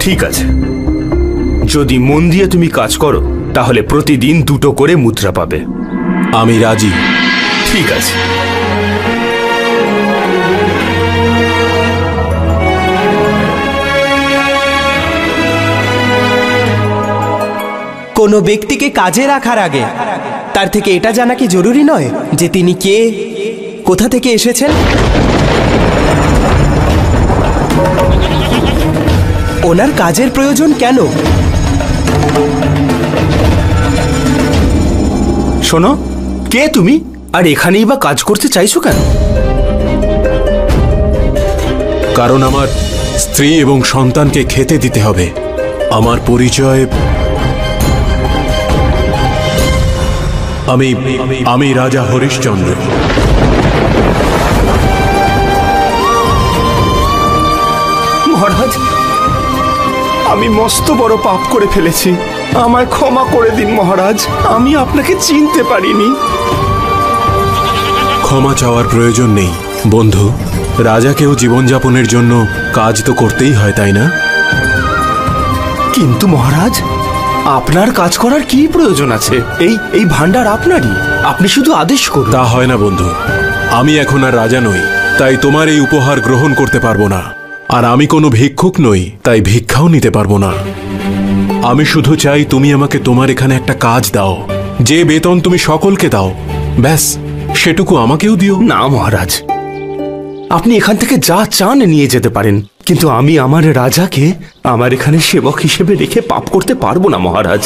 ঠিক আছে, যদি মন দিয়ে তুমি কাজ করো তাহলে প্রতিদিন 2টো করে মুদ্রা পাবে। আমি রাজি। ঠিক আছে। কোনো ব্যক্তিকে কাজে রাখার আগে তার থেকে এটা জানা কি জরুরি নয় যে তিনি কে, কোথা থেকে এসেছেন? ওনার কাজের প্রয়োজন কেন? শোনো, কে তুমি আর এখানেই বা কাজ করতে চাইছো কেন? কারণ আমার স্ত্রী এবং সন্তানকে খেতে দিতে হবে। আমার পরিচয় আমি রাজা হরিশ্চন্দ্র। মহারাজ, আমি মস্ত বড় পাপ করে ফেলেছি, আমায় ক্ষমা করে দিন মহারাজ। আমি আপনাকে চিনতে পারিনি। ক্ষমা চাওয়ার প্রয়োজন নেই বন্ধু। রাজাকেও জীবনযাপনের জন্য কাজ তো করতেই হয়, তাই না? কিন্তু মহারাজ, আপনার কাজ করার কি প্রয়োজন আছে? এই ভান্ডার আপনারই, আপনি শুধু আদেশ করুন। তা হয় না বন্ধু, আমি এখন আর রাজা নই, তাই তোমার এই উপহার গ্রহণ করতে পারবো না। আর আমি কোনো ভিক্ষুক নই, তাই ভিক্ষাও নিতে পারবো না। আমি শুধু চাই তুমি আমাকে তোমার এখানে একটা কাজ দাও, যে বেতন তুমি সকলকে দাও, ব্যাস সেটুকু আমাকেও দিও। না মহারাজ, আপনি এখান থেকে যা চান নিয়ে যেতে পারেন, কিন্তু আমি আমার রাজাকে আমার এখানে সেবক হিসেবে রেখে পাপ করতে পারবো না মহারাজ।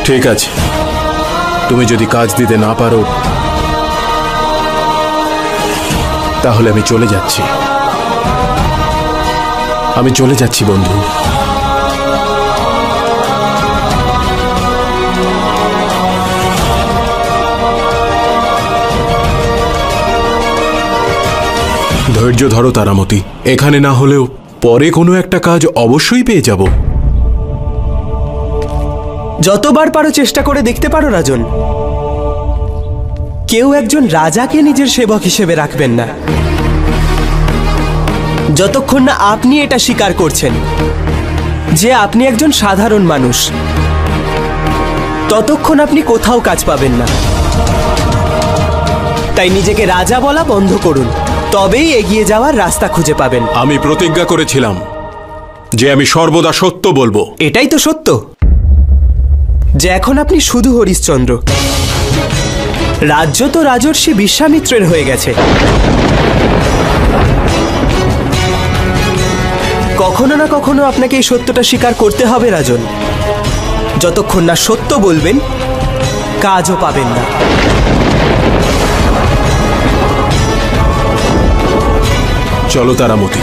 ঠিক আছে, তুমি যদি কাজ দিতে না পারো তাহলে আমি চলে যাচ্ছি বন্ধু। ধৈর্য ধরো তারামতি, এখানে না হলেও পরে কোনো একটা কাজ অবশ্যই পেয়ে যাব। যতবার পারো চেষ্টা করে দেখতে পারো রাজন। কেউ একজন রাজাকে নিজের সেবক হিসেবে রাখবেন না যতক্ষণ না আপনি এটা স্বীকার করছেন যে আপনি একজন সাধারণ মানুষ। ততক্ষণ আপনি কোথাও কাজ পাবেন না। তাই নিজেকে রাজা বলা বন্ধ করুন, তবেই এগিয়ে যাওয়ার রাস্তা খুঁজে পাবেন। আমি প্রতিজ্ঞা করেছিলাম যে আমি সর্বদা সত্য বলবো। এটাই তো সত্য যে এখন আপনি শুধু হরিশ্চন্দ্র। রাজ্য তো রাজর্ষি বিশ্বামিত্রের হয়ে গেছে। কখনো না কখনো আপনাকে এই সত্যটা স্বীকার করতে হবে রাজন। যতক্ষণ না সত্য বলবেন, কাজও পাবেন না। চলো তারামতি।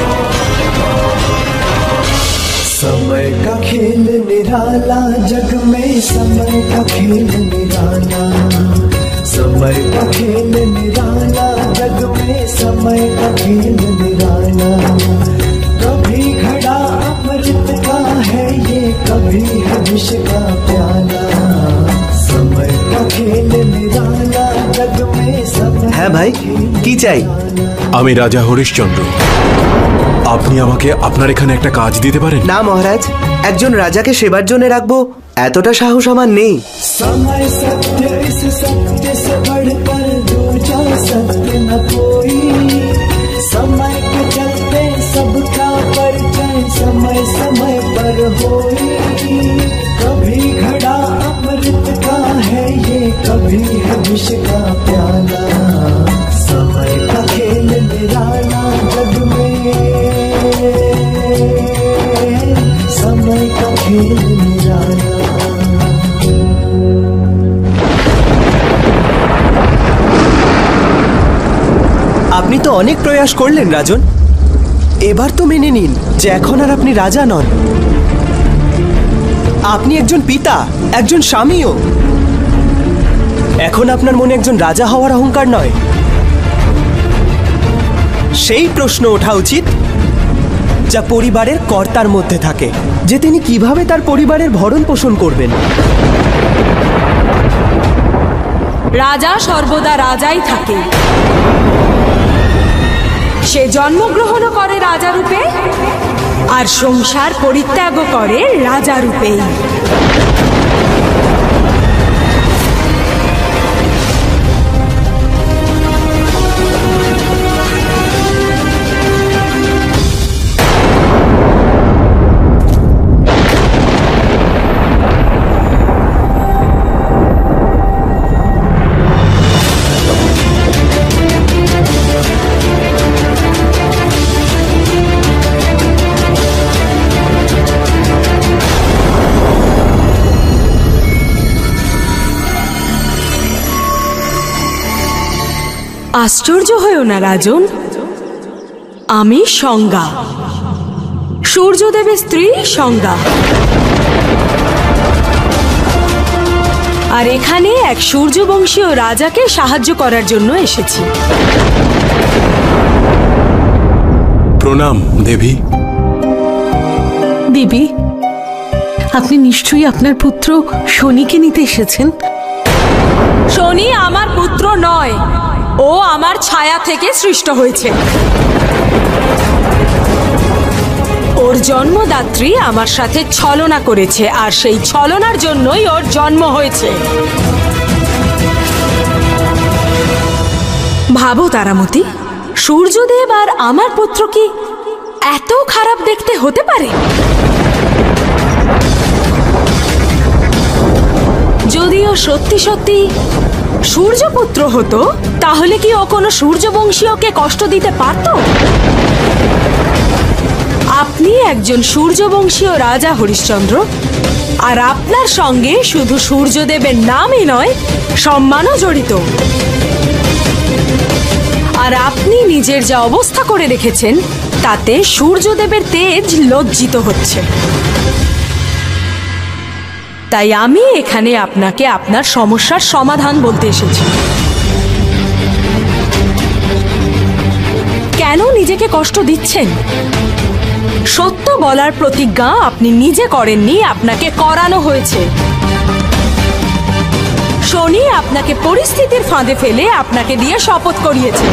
समय का खेल निराला, जग में समय का खेल निराला। समय का खेल निराला, जग में समय का खेल निराला। कभी घड़ा अमृत का है ये, कभी है विष का प्याला। समय का खेल निराला, जग में समय। হ্যাঁ ভাই, কি চাই? আমি রাজা হরিশ্চন্দ্র। আপনি আমাকে আপনার এখানে একটা কাজ দিতে পারেন? না মহারাজ, একজন রাজাকে সেবার জন্য রাখবো এতটা সাহস আমার নেই। समय सत्य, इस सत्य से बढ़कर दूजा सत्य न कोई। समय के चलते सबका परिचय समय समय पर होई। कभी घड़ा अमृत का है ये, कभी है विष का प्याला। समय का खेल निराला, जग में समय का खेल निराला। আপনি তো অনেক প্রয়াস করলেন রাজন। এবার তো মেনে নিন যে এখন আর আপনি রাজা নন। আপনি একজন পিতা, একজন স্বামীও। এখন আপনার মনে একজন রাজা হওয়ার অহংকার নয়, সেই প্রশ্ন ওঠা উচিত যা পরিবারের কর্তার মধ্যে থাকে, যে তিনি কিভাবে তার পরিবারের ভরণ পোষণ করবেন। রাজা সর্বদা রাজাই থাকে। সে সে জন্মগ্রহণও করে রাজা রূপে আর সংসার পরিত্যাগও করে রাজা রূপেই। আশ্চর্য হয়েও না রাজন, আমি সংজ্ঞা, সূর্যদেবের স্ত্রী সংজ্ঞা। আর এখানে এক সূর্যবংশীয় রাজাকে সাহায্য করার জন্য এসেছি। প্রণাম দেবী। দেবী, আপনি নিশ্চয়ই আপনার পুত্র শনিকে নিতে এসেছেন। শনি আমার পুত্র নয়, ও আমার ছায়া থেকে সৃষ্ট হয়েছে। ওর জন্মদাত্রী আমার সাথে ছলনা করেছে, আর সেই ছলনার জন্যই ওর জন্ম হয়েছে। ভাবো তারামতি, সূর্যদেব আর আমার পুত্র কি এত খারাপ দেখতে হতে পারে? যদিও সত্যি সত্যি সূর্যপুত্র হতো, তাহলে কি ও কোনো সূর্যবংশীয়কে কষ্ট দিতে পারত? আপনি একজন সূর্যবংশীয় রাজা হরিশ্চন্দ্র, আর আপনার সঙ্গে শুধু সূর্যদেবের নামই নয়, সম্মানও জড়িত। আর আপনি নিজের যা অবস্থা করে রেখেছেন, তাতে সূর্যদেবের তেজ লজ্জিত হচ্ছে। তাই আমি এখানে আপনাকে আপনার সমস্যার সমাধান বলতে এসেছি। কেন নিজেকে কষ্ট দিচ্ছেন? সত্য বলার প্রতিজ্ঞা আপনি নিজে করেননি, আপনাকে করানো হয়েছে। শনি আপনাকে পরিস্থিতির ফাঁদে ফেলে আপনাকে দিয়ে শপথ করিয়েছে।